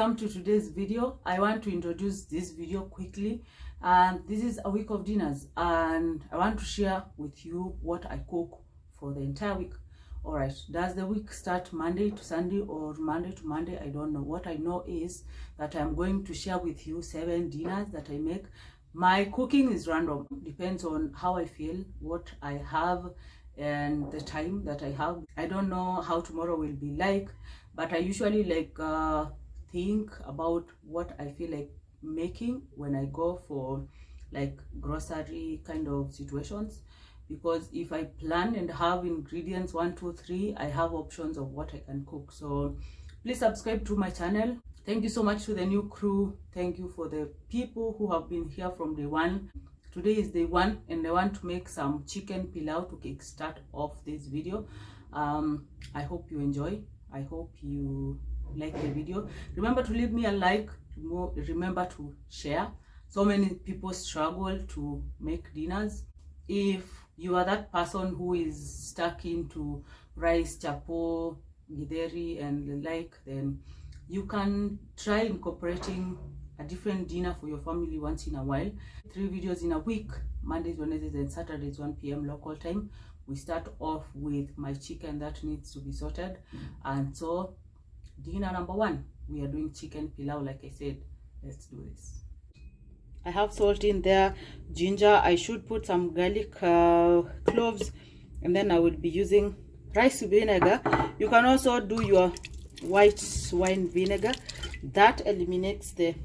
welcome to today's video. I want to introduce this video quickly. This is a week of dinners and I want to share with you what I cook for the entire week. All right, does the week start Monday to Sunday or Monday to Monday? I don't know. What I know is that I'm going to share with you 7 dinners that I make. My cooking is random, depends on how I feel, what I have, and the time that I have. I don't know how tomorrow will be like, but I usually think about what I feel like making when I go for like grocery kind of situations, because if I plan and have ingredients 1 2 3, I have options of what I can cook. So please subscribe to my channel. Thank you so much to the new crew. Thank you for the people who have been here from day one. Today is day 1 and I want to make some chicken pilau to kickstart off this video. I hope you enjoy. I hope you like the video. Remember to leave me a like. Remember to share. So many people struggle to make dinners. If you are that person who is stuck into rice, chapo, githeri and the like, then you can try incorporating a different dinner for your family once in a while. 3 videos in a week, Mondays, Wednesdays and Saturdays, 1 p.m. local time. We start off with my chicken that needs to be sorted. And so dinner number 1, we are doing chicken pilau. Like I said, let's do this. I have salt in there, ginger. I should put some garlic, cloves, and then I will be using rice vinegar. You can also do your white wine vinegar. That eliminates the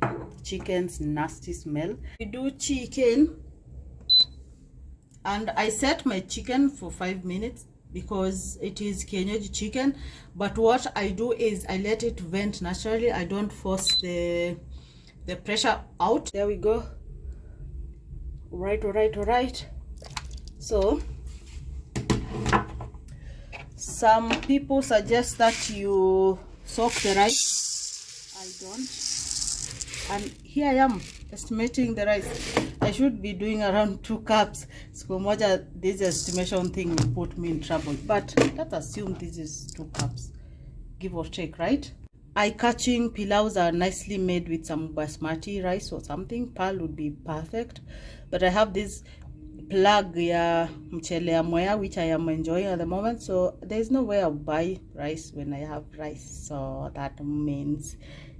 chicken's nasty smell. We do chicken, and I set my chicken for 5 minutes because it is kienyeji chicken. But what I do is I let it vent naturally. I don't force the pressure out. There we go. All right. So some people suggest that you soak the rice. I don't. And here I am estimating the rice. I should be doing around 2 cups. So moja, this estimation thing will put me in trouble. But let's assume this is 2 cups, give or take, right? Eye-catching pilaus are nicely made with some basmati rice or something. Pearl would be perfect. But I have this plug ya mchele ya moya, which I am enjoying at the moment. So there's no way I'll buy rice when I have rice. So that means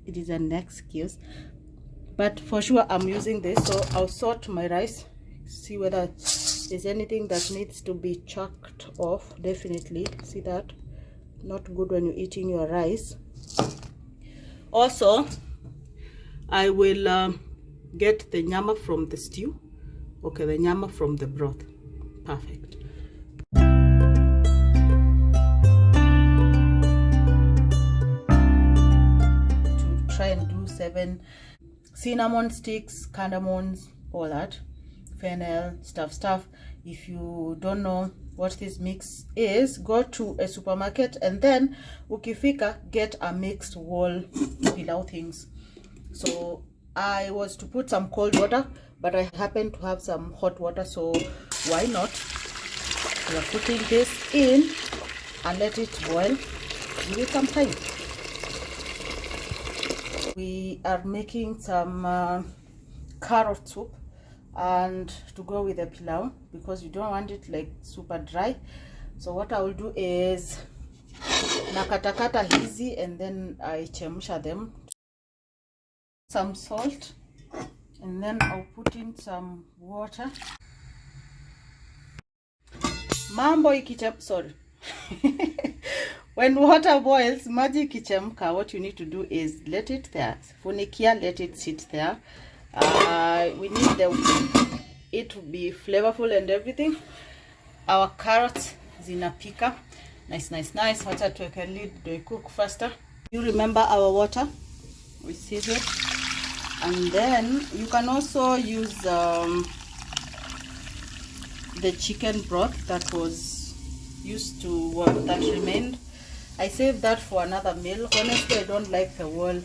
it is an excuse. But for sure I'm using this. So I'll sort my rice, see whether there's anything that needs to be chucked off. Definitely. See that? Not good when you're eating your rice. Also, I will get the nyama from the stew. Okay, the nyama from the broth. Perfect. To try and do 7 cinnamon sticks, cardamoms, all that, fennel, stuff. If you don't know what this mix is, go to a supermarket and then ukifika get a mixed whole pilau things. So I was to put some cold water, but I happen to have some hot water, so why not? We are putting this in and let it boil. Give it some time. We are making some carrot soup and to go with the pilau, because you don't want it like super dry. So what I will do is nakatakata hizi and then I chemsha them. Some salt, and then I'll put in some water. Mambo ikichemka, sorry. When water boils, maji ikichemka, what you need to do is let it there. Funikia, let it sit there. We need it to be flavorful and everything. Our carrots zinapika. Nice. Wacha tuweke lid do cook faster. You remember our water? We sieve it. And then you can also use the chicken broth that was used to that remained. I saved that for another meal. Honestly, I don't like the whole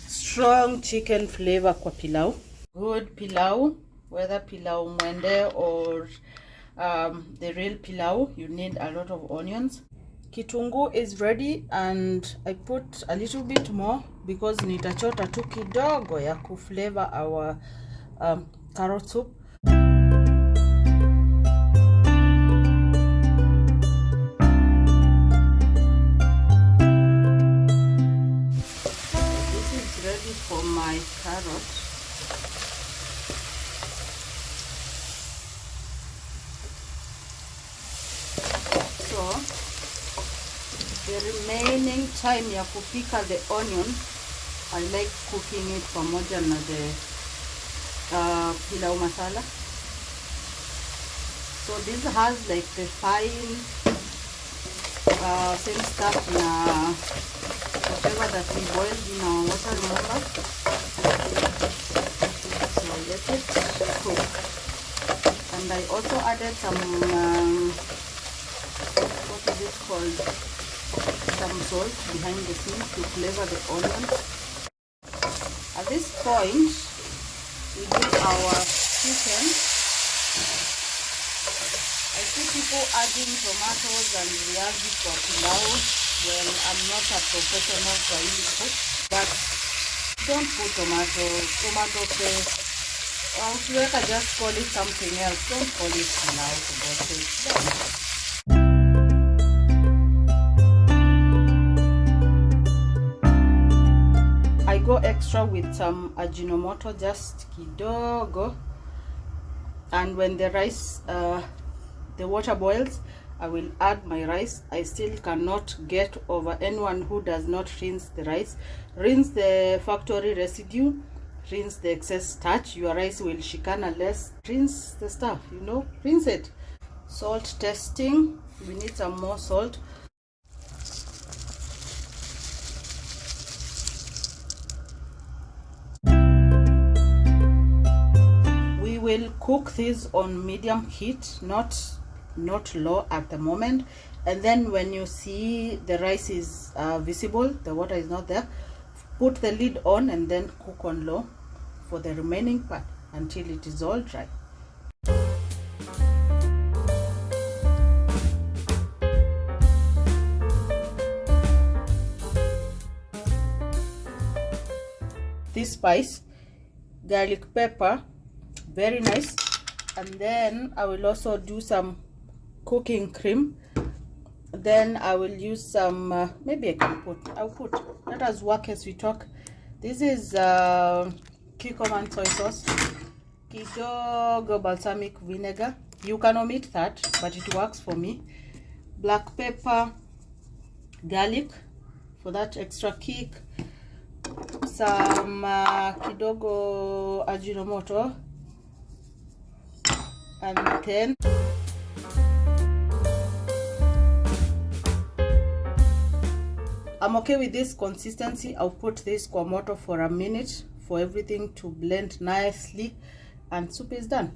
strong chicken flavor kwa pilau. Good pilau, whether pilau mwende or the real pilau, you need a lot of onions. Kitunguu is ready and I put a little bit more because nitachota tu kidogo ya kuflavor our carrot soup. This is ready for my carrot. So the remaining time ya kupika the onion, I like cooking it pamoja na the pilau masala. So this has like the fine same stuff na whatever that we boiled in our water, remember? So let it cook. And I also added some what is it called? Some salt behind the scenes to flavor the onions. At this point, we do our chicken. I see people adding tomatoes and viazi for pilau. Well, I'm not a professional Swahili cook, but don't put tomato paste. Or if you just call it something else, don't call it pilau for God's sake. I go extra with some ajinomoto, just kidogo. And when the rice, the water boils, I will add my rice. I still cannot get over anyone who does not rinse the rice. Rinse the factory residue, rinse the excess starch. Your rice will shikana less. Rinse the stuff, you know, rinse it. Salt testing, we need some more salt. We will cook this on medium heat, not low at the moment, and then when you see the rice is visible, the water is not there, put the lid on and then cook on low for the remaining part until it is all dry. This spice, garlic pepper, very nice. And then I will also do some cooking cream. Then I will use some maybe I'll put let us work as we talk. This is cucumber and soy sauce, kidogo balsamic vinegar. You can omit that, but it works for me. Black pepper, garlic for that extra kick, some kidogo ajinomoto, and then I'm okay with this consistency. I'll put this kwa moto for a minute for everything to blend nicely, and soup is done.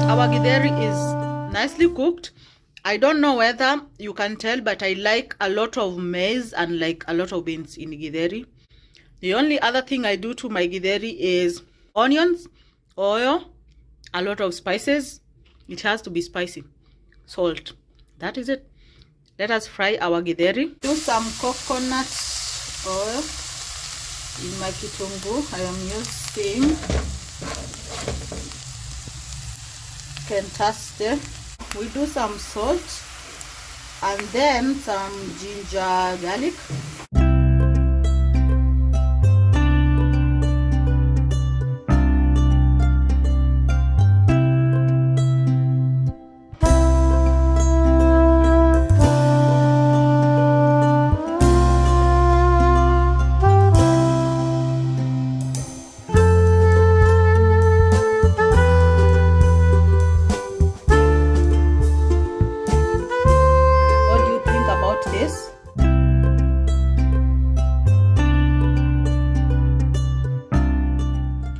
Our githeri is nicely cooked. I don't know whether you can tell, but I like a lot of maize and like a lot of beans in githeri. The only other thing I do to my githeri is onions, oil, a lot of spices. It has to be spicy. Salt. That is it. Let us fry our githeri. Do some coconut oil in my kitunguu. I am using Kentaste. We do some salt and then some ginger garlic.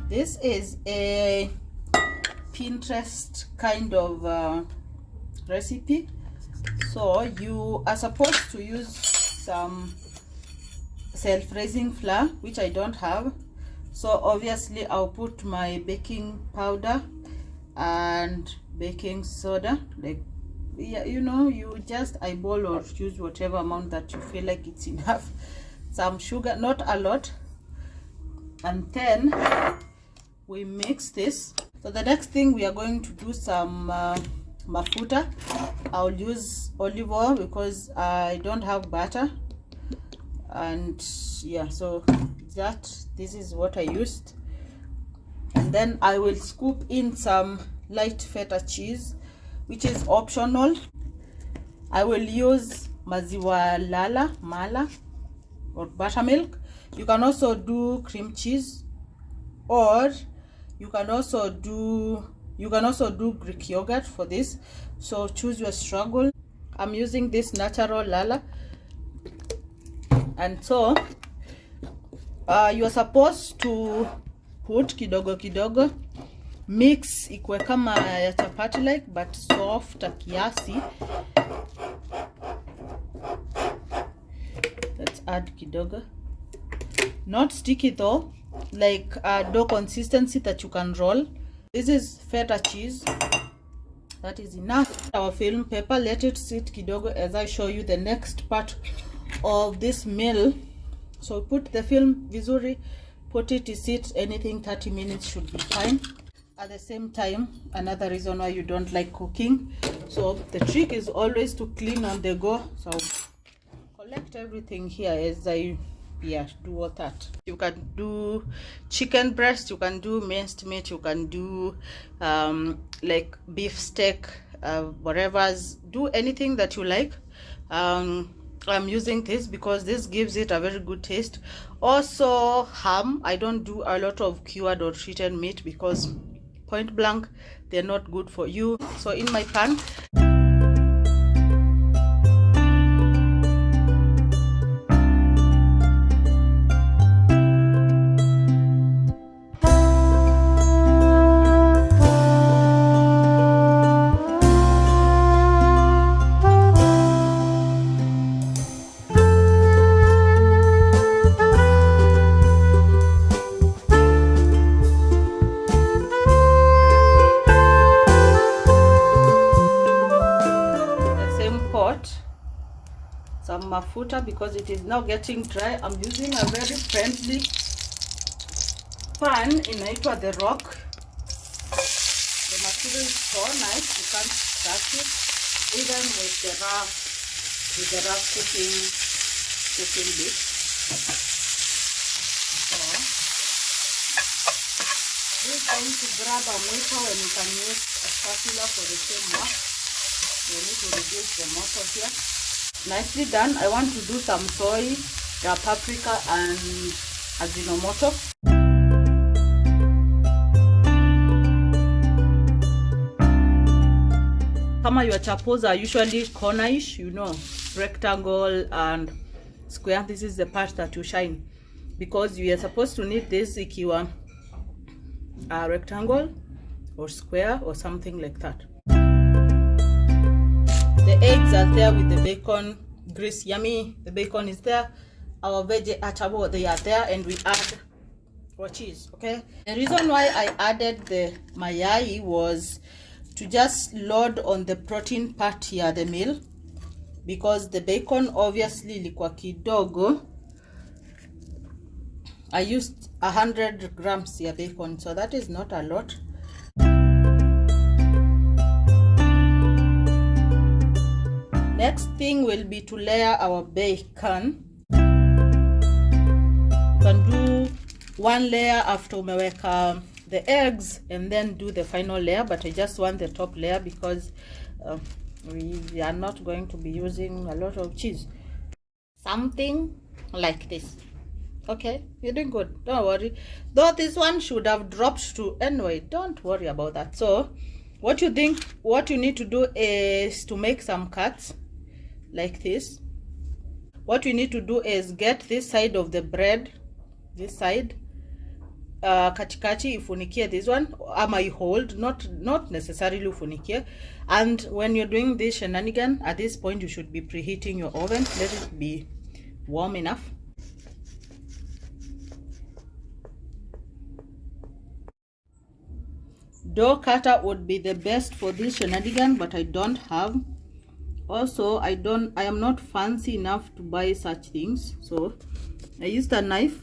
This is a Pinterest kind of recipe, so you are supposed to use some self-raising flour, which I don't have, so obviously I'll put my baking powder and baking soda. Like, yeah, you know, you just eyeball or choose whatever amount that you feel like it's enough. Some sugar, not a lot, and then we mix this. So the next thing, we are going to do some mafuta. I'll use olive oil because I don't have butter, and yeah, so this is what I used. And then I will scoop in some light feta cheese, which is optional. I will use maziwa mala or buttermilk. You can also do cream cheese, or you can also do Greek yogurt for this, so choose your struggle. I'm using this natural lala. And so you are supposed to put kidogo kidogo, mix ikwe kama ya chapati like, but soft kiasi. Let's add kidogo, not sticky though, like dough consistency that you can roll. This is feta cheese. That is enough. Our film paper, let it sit kidogo as I show you the next part of this meal. So put the film vizuri, put it to sit, anything 30 minutes should be fine. At the same time, another reason why you don't like cooking, so the trick is always to clean on the go. So collect everything here as I do all that. You can do chicken breast, you can do minced meat, you can do like beef steak, whatever's, do anything that you like. I'm using this because this gives it a very good taste. Also ham, I don't do a lot of cured or treated meat because point blank they're not good for you. So in my pan, some mafuta because it is now getting dry. I'm using a very friendly pan inaitwa The Rock. The material is so nice, you can't touch it even with the rough cooking bit. So this is going to grab a motor when you can use a spatula for the same work. You need to reduce the motor here. Nicely done. I want to do some soy, paprika and ajinomoto. Kama your chapos are usually cornerish, you know, rectangle and square, this is the part that you shine, because you are supposed to need this ikiwa a rectangle or square or something like that. The eggs are there with the bacon grease, yummy. The bacon is there. Our veggie atabo, they are there, and we add our cheese. Okay. The reason why I added the mayai was to just load on the protein part here, the meal, because the bacon obviously ilikuwa kidogo. I used 100 grams here bacon, so that is not a lot. Next thing will be to layer our bacon. You can do one layer after umeweka the eggs and then do the final layer, but I just want the top layer because we are not going to be using a lot of cheese. Something like this. Okay, you're doing good, don't worry. Though this one should have dropped to, anyway, don't worry about that. So what you need to do is to make some cuts like this. What you need to do is get this side of the bread, this side, katikati ifunikie this one, ama you hold, not necessarily ufunikie. And when you're doing this shenanigan, at this point you should be preheating your oven. Let it be warm enough. Dough cutter would be the best for this shenanigan, but I don't have. Also, I am not fancy enough to buy such things, so I used a knife.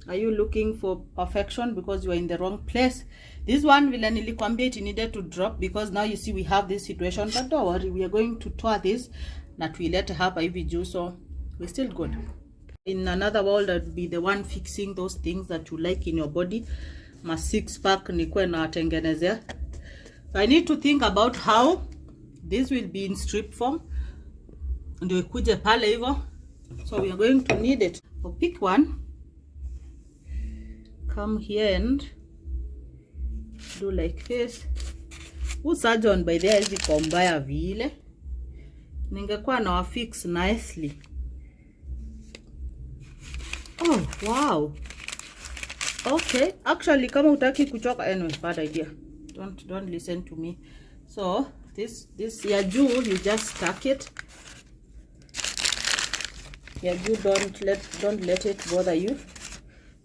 Are you looking for perfection? Because you are in the wrong place. This one vile nilikwambia it needed to drop, because now you see we have this situation, but don't worry, we are going to tour this na tuilete hapa hivi juu, so we're still good. In another world, I'd be the one fixing those things that you like in your body. My 6-pack nikuwe na tengenezea. I need to think about how this will be in strip form ndio ikuje pale hivyo, so we are going to need it. So pick one, come here and do like this. Usajon by there hizi kombaya vile ningekuwa na fix nicely. Oh wow, okay, actually kama utaki kuchoka, anyway, bad idea, don't listen to me. So this ya juu, you just stack it. Ya juu, don't let it bother you.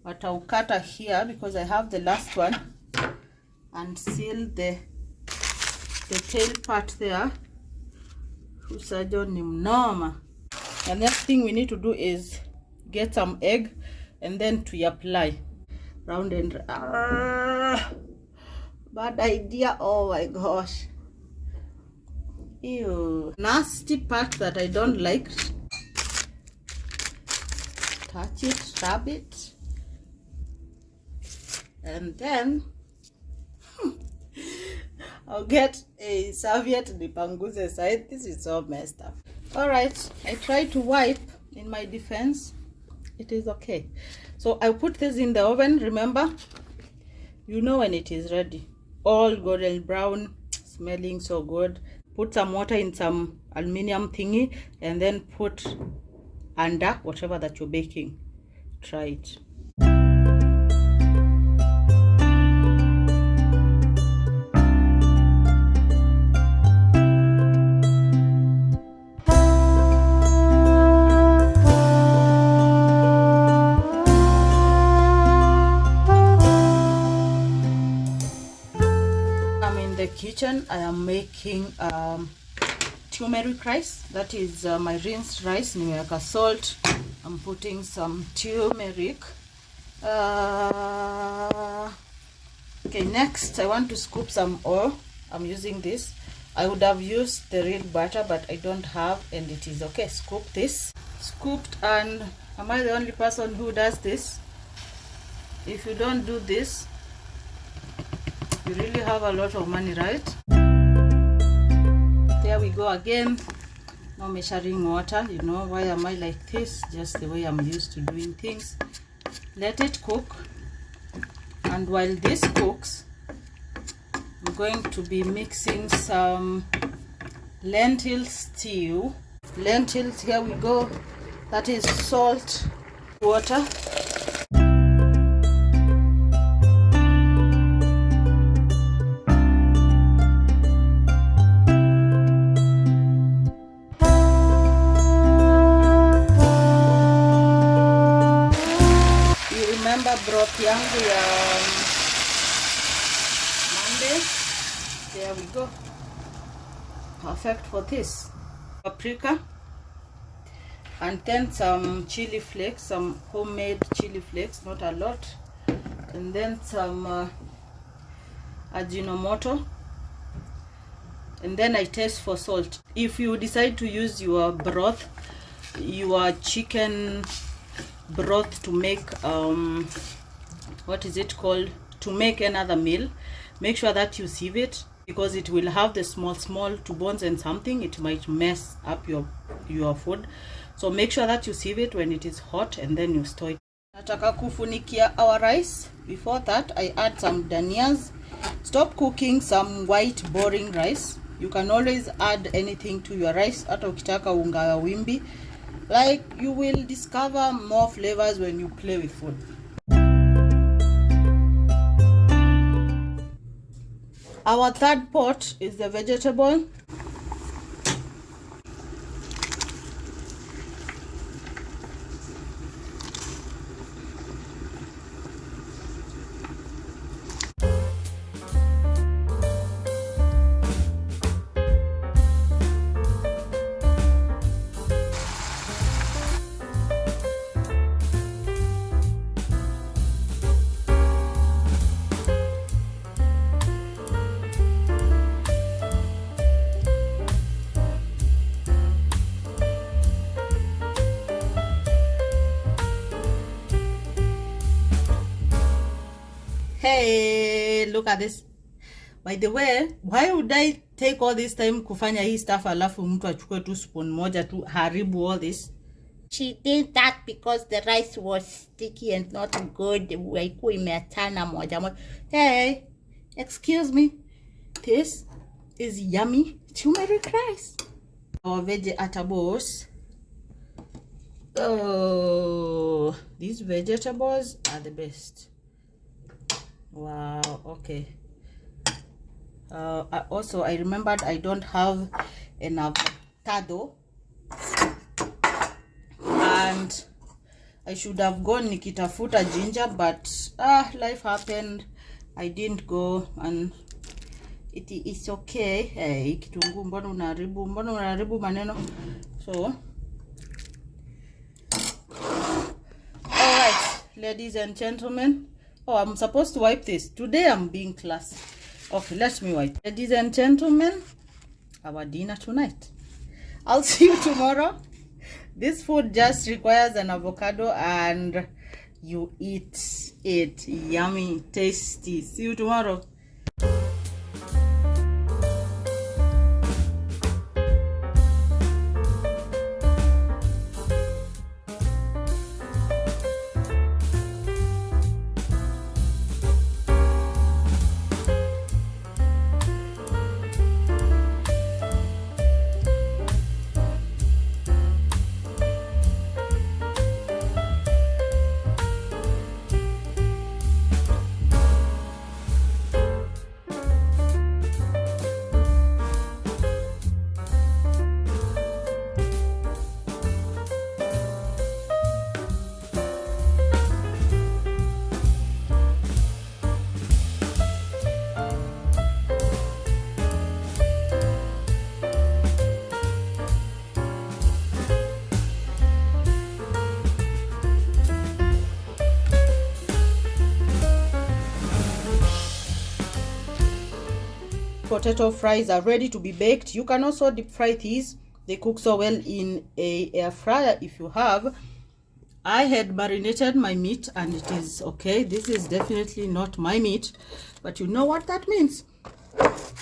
But I'll cut here because I have the last one, and seal the tail part there. Usajon ni mnoma. The next thing we need to do is get some egg and then to apply round and bad idea. Oh my gosh, ew, nasty part that I don't like. Touch it, rub it, and then I'll get a serviette nipanguze side. This is so messed up. All right, I tried to wipe. In my defense, it is okay. So I put this in the oven. Remember, you know when it is ready, all golden brown, smelling so good. Put some water in some aluminum thingy and then put under whatever that you're baking. Try it. Kitchen, I am making turmeric rice. That is my rinsed rice. Nimeweka salt. I'm putting some turmeric. Okay, next I want to scoop some oil. I'm using this. I would have used the real butter, but I don't have, and it is okay. Scoop this. Scooped. And am I the only person who does this? If you don't do this, you really have a lot of money, right? There we go again. No measuring water. You know why am I like this? Just the way I'm used to doing things. Let it cook, and while this cooks, I'm going to be mixing some lentil stew. Lentils, here we go. That is salt, water. Broth yangu ya Monday. There we go. Perfect for this. Paprika, and then some chili flakes, some homemade chili flakes, not a lot, and then some Ajinomoto, and then I taste for salt. If you decide to use your broth, your chicken broth to make what is it called, to make another meal, make sure that you sieve it, because it will have the small to bones and something, it might mess up your food. So make sure that you sieve it when it is hot, and then you store it. Nataka kufunikia our rice. Before that, I add some danias. Stop cooking some white boring rice. You can always add anything to your rice, hata ukitaka unga ya wimbi. Like, you will discover more flavors when you play with food. Our third pot is the vegetable. Hey, look at this. By the way, why would I take all this time kufanya hii stuff alafu mtu achukue tu spoon moja tu haribu all this? She did that because the rice was sticky and not good. Haikuwa imeachana moja moja. Hey, excuse me. This is yummy turmeric rice. Our vegetables. Oh, these vegetables are the best. Wow, okay. I remembered I don't have an avocado, and I should have gone nikitafuta ginger, but life happened. I didn't go, and it's okay. Hey, kitunguu, mbona unaharibu maneno? So alright, ladies and gentlemen. Oh, I'm supposed to wipe this. Today I'm being classy. Okay, let me wipe. Ladies and gentlemen, our dinner tonight. I'll see you tomorrow. This food just requires an avocado and you eat it. Yummy, tasty. See you tomorrow. Potato fries are ready to be baked. You can also deep fry these. They cook so well in a air fryer if you have. I had marinated my meat and it is okay. This is definitely not my meat, but you know what that means.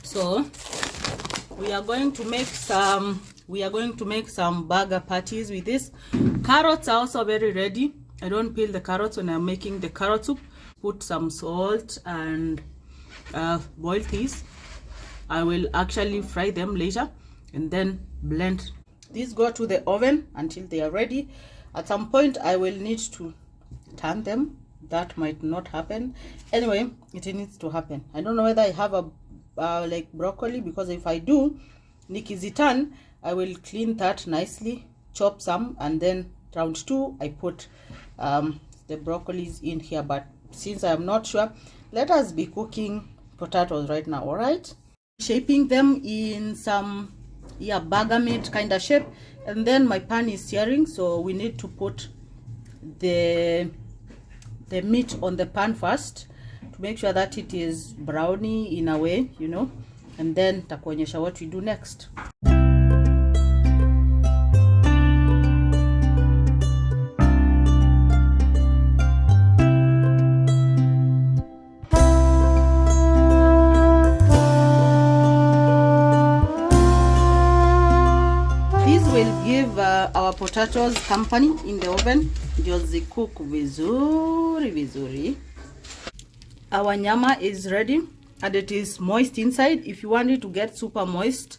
So we are going to make some burger patties with this. Carrots are also very ready. I don't peel the carrots when I'm making the carrot soup. Put some salt and boil these. I will actually fry them later and then blend. These go to the oven until they are ready. At some point I will need to turn them. That might not happen. Anyway, it needs to happen. I don't know whether I have a like broccoli, because if I do, nikizitan, I will clean that nicely, chop some, and then round 2 I put the broccolis in here. But since I am not sure, let us be cooking potatoes right now. All right, shaping them in some burger meat kind of shape, and then my pan is searing, so we need to put the meat on the pan first to make sure that it is browny in a way, you know, and then takuonyesha what we do next. Our potatoes company in the oven ndio zikook vizuri. Our nyama is ready and it is moist inside. If you want it to get super moist,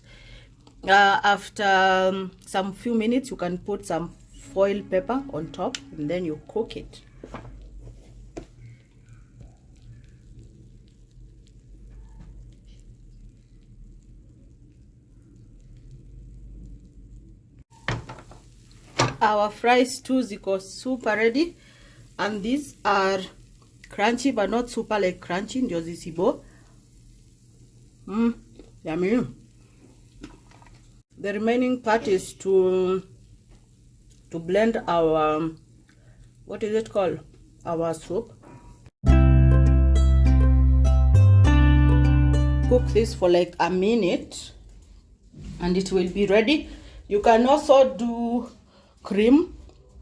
after some few minutes you can put some foil pepper on top and then you cook it. Our fries too ziko super ready, and these are crunchy but not super like crunchy, ndio zisibo. Yummy. The remaining part is to blend our, what is it called, our soup. Cook this for like a minute and it will be ready. You can also do cream.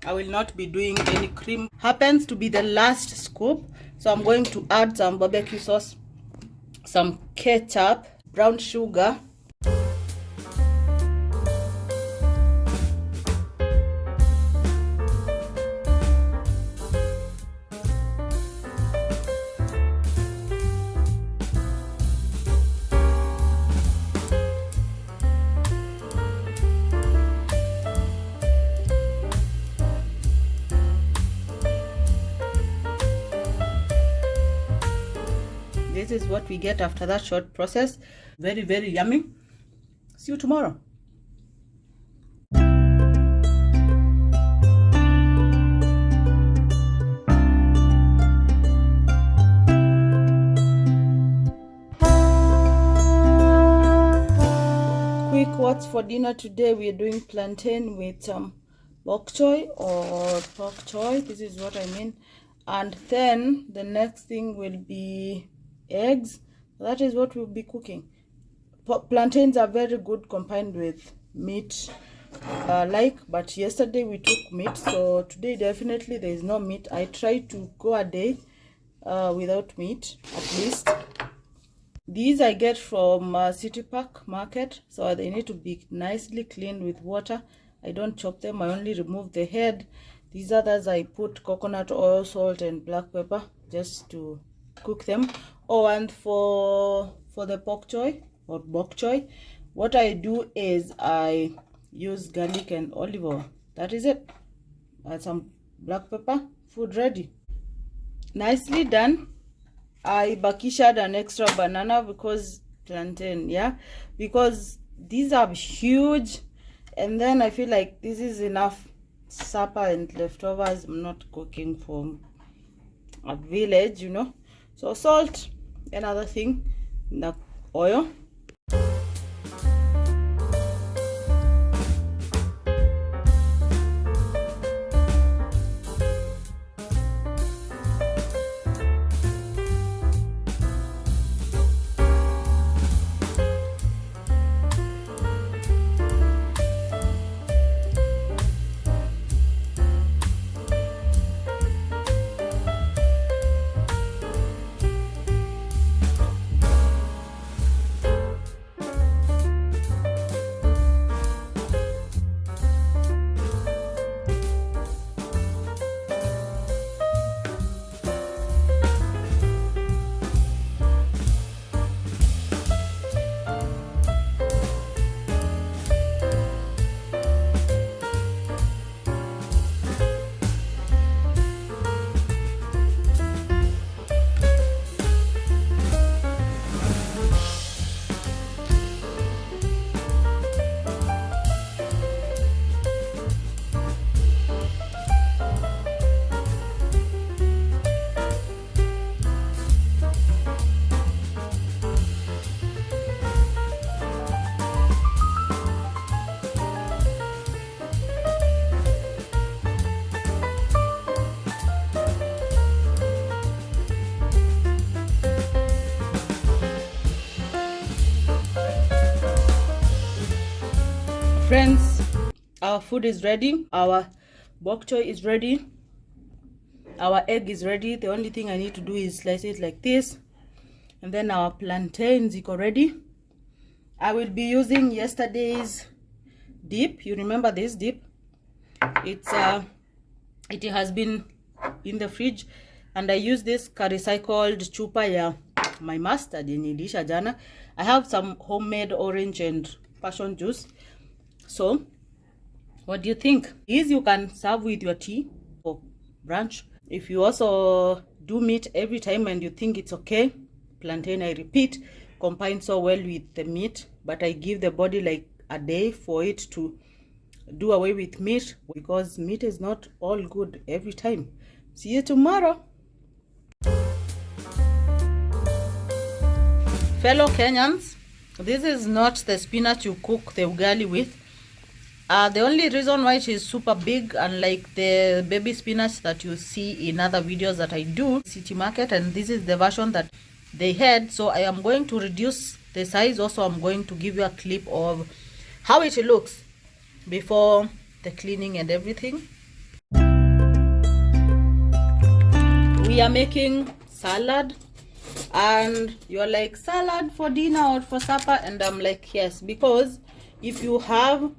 I will not be doing any cream. Happens to be the last scoop, So I'm going to add some barbecue sauce, some ketchup, brown sugar, this is what we get after that short process. Very, very yummy. See you tomorrow. Quick what's for dinner today. We are doing plantain with some bok choy or pork choy. This is what I mean. And then the next thing will be eggs. That is what we'll be cooking. Plantains are very good combined with meat, but yesterday we took meat, so today definitely there is no meat. I try to go a day without meat at least. These I get from City Park Market, so they need to be nicely cleaned with water. I don't chop them, I only remove the head. These others I put coconut oil, salt and black pepper just to cook them. Oh, and for the pork choy or bok choy, what I do is I use garlic and olive oil. That is it. Add some black pepper. Food ready. Nicely done. I bakishad an extra banana because plantain, yeah, because these are huge, and then I feel like this is enough supper and leftovers. I'm not cooking for a village, you know. So salt, another thing, the oil. Friends, our food is ready. Our bok choy is ready. Our egg is ready. The only thing I need to do is slice it like this. And then our plantains are ready. I will be using yesterday's dip. You remember this dip? It has been in the fridge, and I use this recycled chupa ya my mustard in Ilisha jana. I have some homemade orange and passion juice. So what do you think? These you can serve with your tea or brunch. If you also do meat every time and you think it's okay, plantain, I repeat, combines so well with the meat, but I give the body like a day for it to do away with meat, because meat is not all good every time. See you tomorrow. Fellow Kenyans, this is not the spinach you cook the ugali with. The only reason why it is super big, unlike the baby spinach that you see in other videos that I do, City Market, and this is the version that they had, so I am going to reduce the size. Also, I'm going to give you a clip of how it looks before the cleaning and everything. We are making salad. And you're like, salad for dinner or for supper? And I'm like, yes, because if you have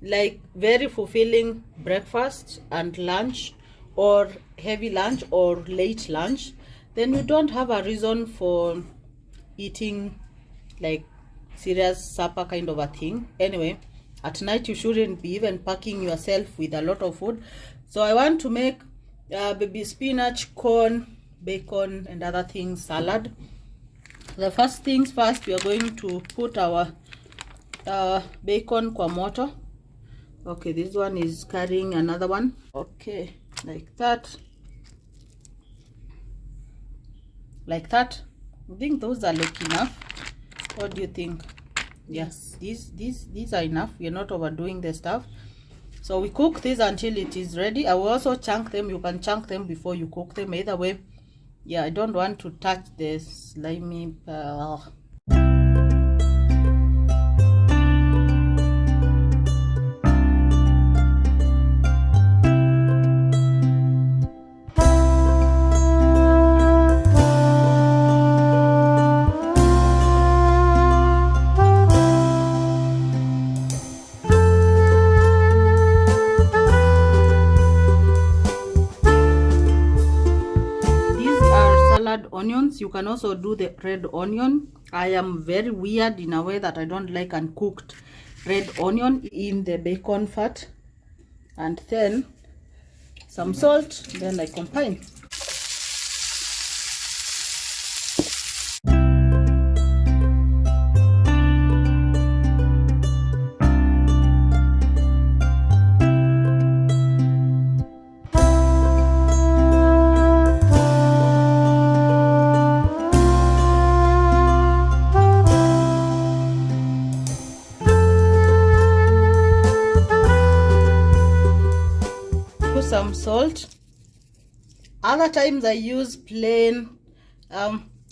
like very fulfilling breakfast and lunch, or heavy lunch or late lunch, then you don't have a reason for eating like serious supper kind of a thing. Anyway, at night you shouldn't be even packing yourself with a lot of food. So I want to make baby spinach, corn, bacon and other things salad. The first things first, we are going to put our bacon kwa moto. Okay, this one is carrying another one. Okay, like that, like that. I think those are like enough. What do you think? Yes, these are enough. We are not overdoing the stuff. So we cook this until it is ready. I will also chunk them. You can chunk them before you cook them. Either way, yeah, I don't want to touch the slimy onions. You can also do the red onion. I am very weird in a way that I don't like uncooked red onion in the bacon fat. And then some salt, then I combine. Some salt. Other times I use plain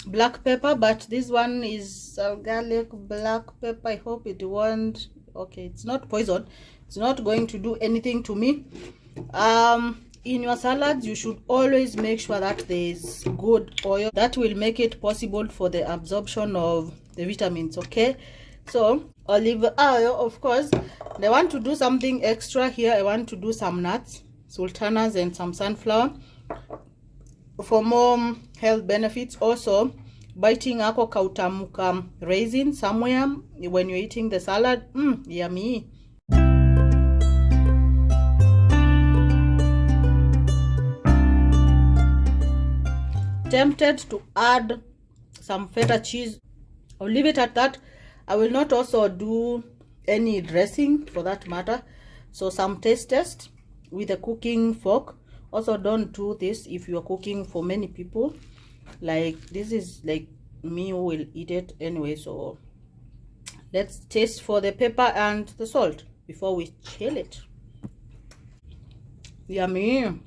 black pepper, but this one is garlic black pepper. I hope it won't, okay, it's not poison, it's not going to do anything to me. In your salads you should always make sure that there is good oil. That will make it possible for the absorption of the vitamins. Okay, so olive oil, of course. And I want to do something extra here. I want to do some nuts, sultanas and some sunflower for more health benefits. Also, biting ako kautamuka raisin somewhere when you're eating the salad. Yummy. Tempted to add some feta cheese. I'll leave it at that. I will not also do any dressing for that matter. So some taste test with a cooking fork. Also, don't do this if you are cooking for many people. Like, this is like me who will eat it anyway. So let's taste for the pepper and the salt before we chill it. Yummy.